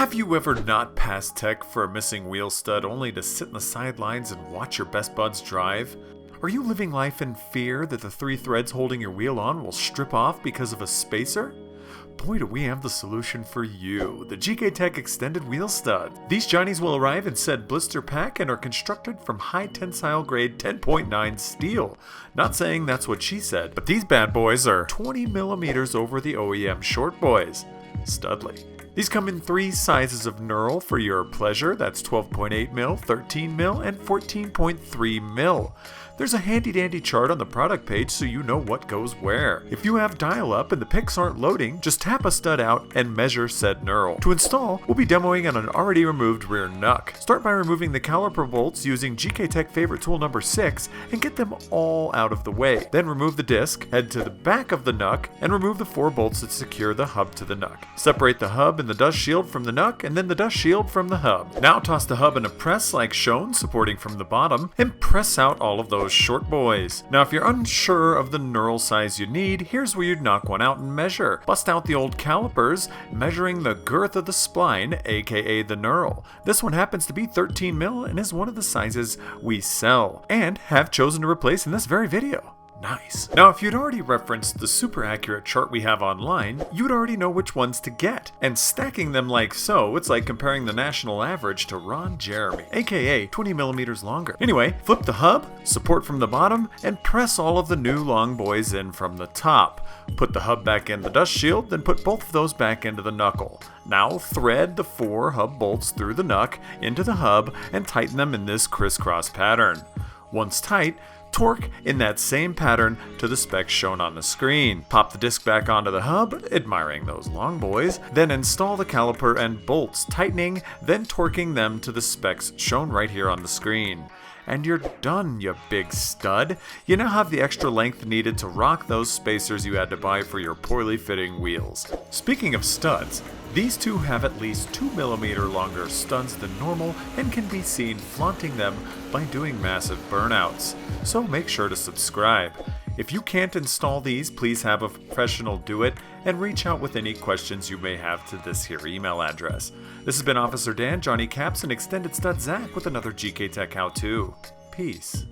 Have you ever not passed tech for a missing wheel stud only to sit in the sidelines and watch your best buds drive? Are you living life in fear that the 3 threads holding your wheel on will strip off because of a spacer? Boy, do we have the solution for you, the Gktech Extended Wheel Stud. These Johnnies will arrive in said blister pack and are constructed from high tensile grade 10.9 steel. Not saying that's what she said, but these bad boys are 20 millimeters over the OEM short boys. Studly. These come in 3 sizes of knurl for your pleasure. That's 12.8 mil, 13 mil, and 14.3 mil. There's a handy dandy chart on the product page so you know what goes where. If you have dial-up and the pics aren't loading, just tap a stud out and measure said knurl. To install, we'll be demoing on an already removed rear knuck. Start by removing the caliper bolts using Gktech favorite tool number 6 and get them all out of the way. Then remove the disc, head to the back of the knuck, and remove the 4 bolts that secure the hub to the knuck. Separate the hub and the dust shield from the knuck, and then the dust shield from the hub. Now toss the hub in a press like shown, supporting from the bottom, and press out all of those short boys. Now if you're unsure of the knurl size you need, here's where you'd knock one out and measure. Bust out the old calipers, measuring the girth of the spline, aka the knurl. This one happens to be 13 mil and is one of the sizes we sell, and have chosen to replace in this very video. Nice. Now, if you'd already referenced the super accurate chart we have online, you'd already know which ones to get. And stacking them like so, it's like comparing the national average to Ron Jeremy, aka 20 millimeters longer. Anyway, flip the hub, support from the bottom, and press all of the new long boys in from the top. Put the hub back in the dust shield, then put both of those back into the knuckle. Now thread the 4 hub bolts through the knuck into the hub and tighten them in this crisscross pattern. Once tight, torque in that same pattern to the specs shown on the screen. Pop the disc back onto the hub, admiring those long boys, then install the caliper and bolts, tightening, then torquing them to the specs shown right here on the screen. And you're done, you big stud. You now have the extra length needed to rock those spacers you had to buy for your poorly fitting wheels. Speaking of studs, these two have at least 2 millimeter longer studs than normal and can be seen flaunting them by doing massive burnouts. So make sure to subscribe. If you can't install these, please have a professional do it and reach out with any questions you may have to this here email address. This has been Officer Dan, Johnny Caps, and Extended Stud Zach with another Gktech how-to. Peace.